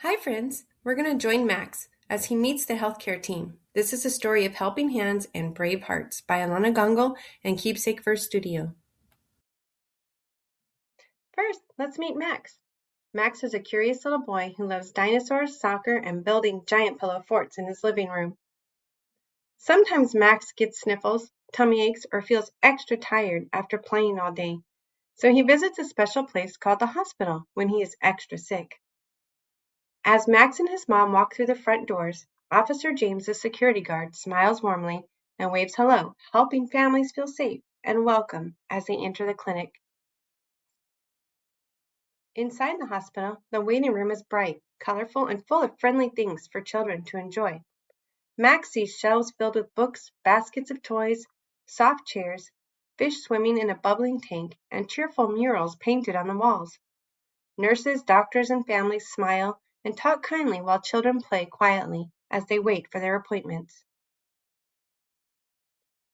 Hi friends, we're going to join Max as he meets the healthcare team. This is a story of helping hands and brave hearts by Alana Gongo and Keepsake First Studio. First, let's meet Max. Max is a curious little boy who loves dinosaurs, soccer, and building giant pillow forts in his living room. Sometimes Max gets sniffles, tummy aches, or feels extra tired after playing all day, so he visits a special place called the hospital when he is extra sick. As Max and his mom walk through the front doors, Officer James, the security guard, smiles warmly and waves hello, helping families feel safe and welcome as they enter the clinic. Inside the hospital, the waiting room is bright, colorful, and full of friendly things for children to enjoy. Max sees shelves filled with books, baskets of toys, soft chairs, fish swimming in a bubbling tank, and cheerful murals painted on the walls. Nurses, doctors, and families smile and talk kindly while children play quietly as they wait for their appointments.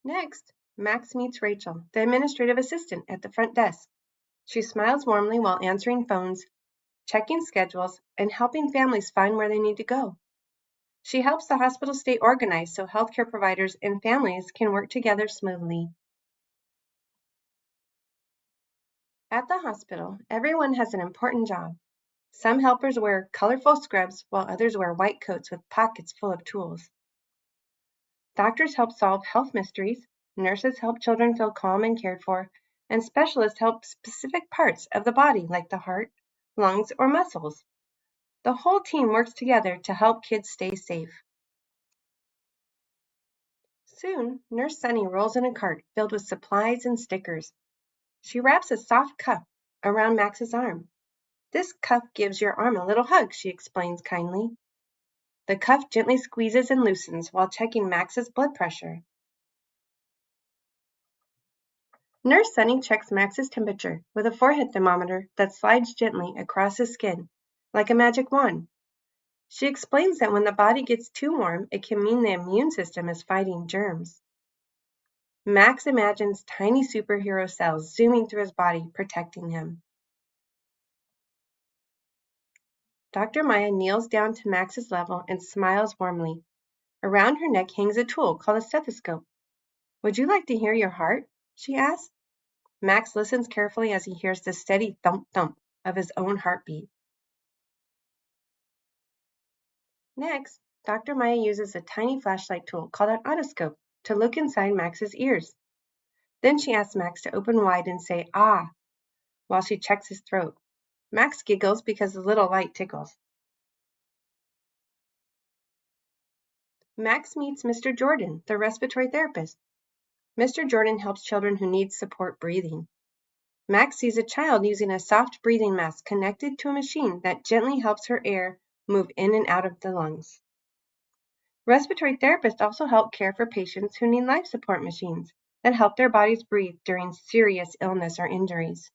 Next, Max meets Rachel, the administrative assistant at the front desk. She smiles warmly while answering phones, checking schedules, and helping families find where they need to go. She helps the hospital stay organized so healthcare providers and families can work together smoothly. At the hospital, everyone has an important job. Some helpers wear colorful scrubs while others wear white coats with pockets full of tools. Doctors help solve health mysteries, nurses help children feel calm and cared for, and specialists help specific parts of the body like the heart, lungs, or muscles. The whole team works together to help kids stay safe. Soon, Nurse Sunny rolls in a cart filled with supplies and stickers. She wraps a soft cuff around Max's arm. This cuff gives your arm a little hug, she explains kindly. The cuff gently squeezes and loosens while checking Max's blood pressure. Nurse Sunny checks Max's temperature with a forehead thermometer that slides gently across his skin, like a magic wand. She explains that when the body gets too warm, it can mean the immune system is fighting germs. Max imagines tiny superhero cells zooming through his body, protecting him. Dr. Maya kneels down to Max's level and smiles warmly. Around her neck hangs a tool called a stethoscope. Would you like to hear your heart? She asks. Max listens carefully as he hears the steady thump-thump of his own heartbeat. Next, Dr. Maya uses a tiny flashlight tool called an otoscope to look inside Max's ears. Then she asks Max to open wide and say, "Ah," while she checks his throat. Max giggles because the little light tickles. Max meets Mr. Jordan, the respiratory therapist. Mr. Jordan helps children who need support breathing. Max sees a child using a soft breathing mask connected to a machine that gently helps her air move in and out of the lungs. Respiratory therapists also help care for patients who need life support machines that help their bodies breathe during serious illness or injuries.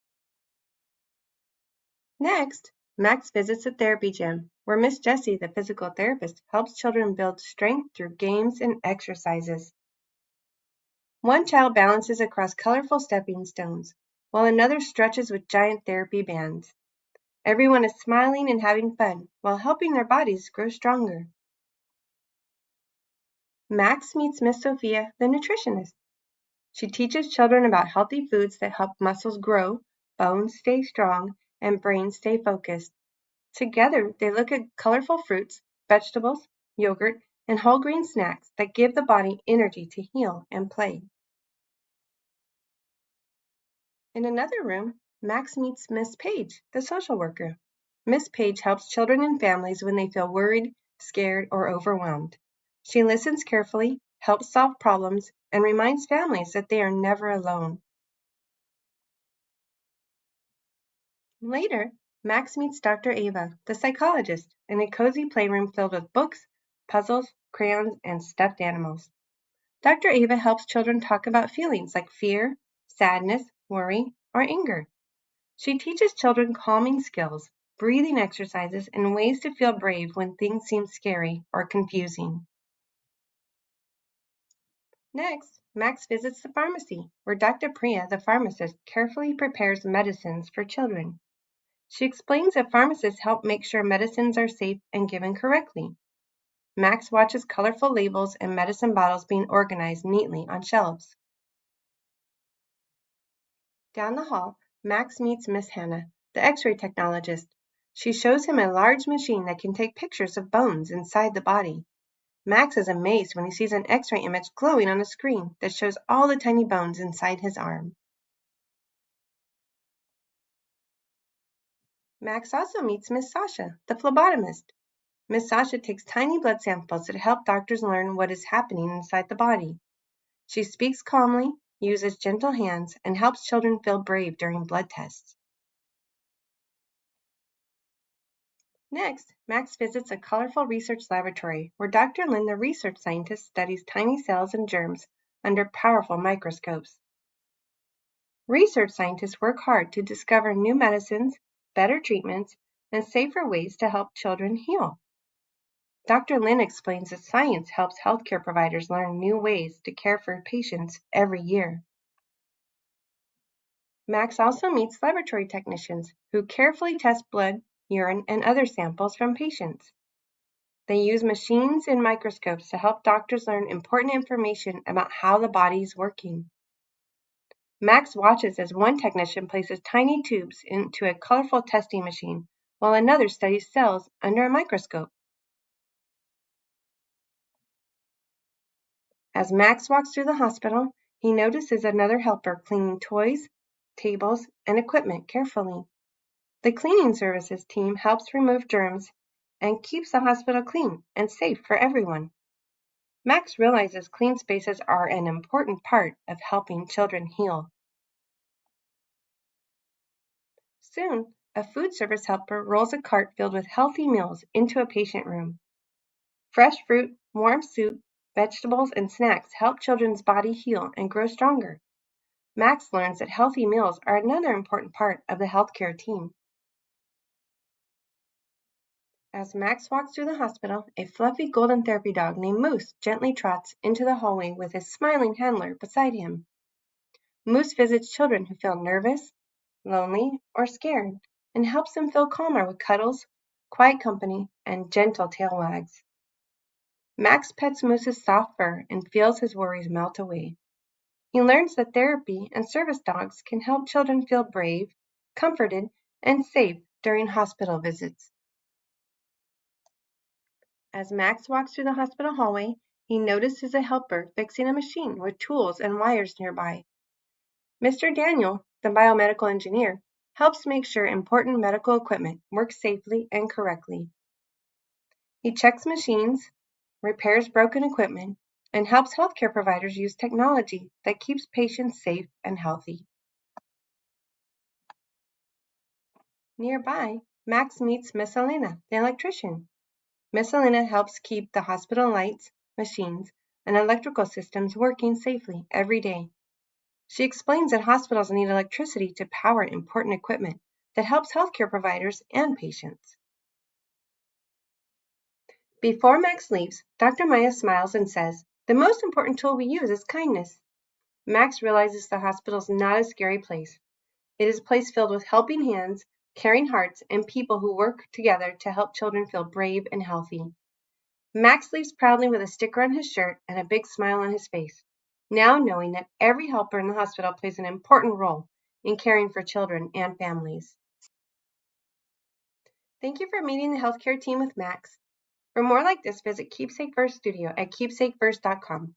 Next, Max visits a therapy gym where Miss Jessie, the physical therapist, helps children build strength through games and exercises. One child balances across colorful stepping stones, while another stretches with giant therapy bands. Everyone is smiling and having fun while helping their bodies grow stronger. Max meets Miss Sophia, the nutritionist. She teaches children about healthy foods that help muscles grow, bones stay strong, and brains stay focused. Together, they look at colorful fruits, vegetables, yogurt, and whole grain snacks that give the body energy to heal and play. In another room, Max meets Miss Page, the social worker. Miss Page helps children and families when they feel worried, scared, or overwhelmed. She listens carefully, helps solve problems, and reminds families that they are never alone. Later, Max meets Dr. Ava, the psychologist, in a cozy playroom filled with books, puzzles, crayons, and stuffed animals. Dr. Ava helps children talk about feelings like fear, sadness, worry, or anger. She teaches children calming skills, breathing exercises, and ways to feel brave when things seem scary or confusing. Next, Max visits the pharmacy, where Dr. Priya, the pharmacist, carefully prepares medicines for children. She explains that pharmacists help make sure medicines are safe and given correctly. Max watches colorful labels and medicine bottles being organized neatly on shelves. Down the hall, Max meets Miss Hannah, the X-ray technologist. She shows him a large machine that can take pictures of bones inside the body. Max is amazed when he sees an X-ray image glowing on a screen that shows all the tiny bones inside his arm. Max also meets Miss Sasha, the phlebotomist. Miss Sasha takes tiny blood samples that help doctors learn what is happening inside the body. She speaks calmly, uses gentle hands, and helps children feel brave during blood tests. Next, Max visits a colorful research laboratory where Dr. Lynn, the research scientist, studies tiny cells and germs under powerful microscopes. Research scientists work hard to discover new medicines, better treatments, and safer ways to help children heal. Dr. Lynn explains that science helps healthcare providers learn new ways to care for patients every year. Max also meets laboratory technicians who carefully test blood, urine, and other samples from patients. They use machines and microscopes to help doctors learn important information about how the body is working. Max watches as one technician places tiny tubes into a colorful testing machine, while another studies cells under a microscope. As Max walks through the hospital, he notices another helper cleaning toys, tables, and equipment carefully. The cleaning services team helps remove germs and keeps the hospital clean and safe for everyone. Max realizes clean spaces are an important part of helping children heal. Soon, a food service helper rolls a cart filled with healthy meals into a patient room. Fresh fruit, warm soup, vegetables, and snacks help children's body heal and grow stronger. Max learns that healthy meals are another important part of the healthcare team. As Max walks through the hospital, a fluffy golden therapy dog named Moose gently trots into the hallway with his smiling handler beside him. Moose visits children who feel nervous, lonely, or scared, and helps them feel calmer with cuddles, quiet company, and gentle tail wags. Max pets Moose's soft fur and feels his worries melt away. He learns that therapy and service dogs can help children feel brave, comforted, and safe during hospital visits. As Max walks through the hospital hallway, he notices a helper fixing a machine with tools and wires nearby. Mr. Daniel, the biomedical engineer, helps make sure important medical equipment works safely and correctly. He checks machines, repairs broken equipment, and helps healthcare providers use technology that keeps patients safe and healthy. Nearby, Max meets Miss Elena, the electrician. Miss Elena helps keep the hospital lights, machines, and electrical systems working safely every day. She explains that hospitals need electricity to power important equipment that helps healthcare providers and patients. Before Max leaves, Dr. Maya smiles and says, "The most important tool we use is kindness." Max realizes the hospital is not a scary place. It is a place filled with helping hands, caring hearts, and people who work together to help children feel brave and healthy. Max leaves proudly with a sticker on his shirt and a big smile on his face, now knowing that every helper in the hospital plays an important role in caring for children and families. Thank you for meeting the healthcare team with Max. For more like this, visit Keepsake Verse Studio at keepsakeverse.com.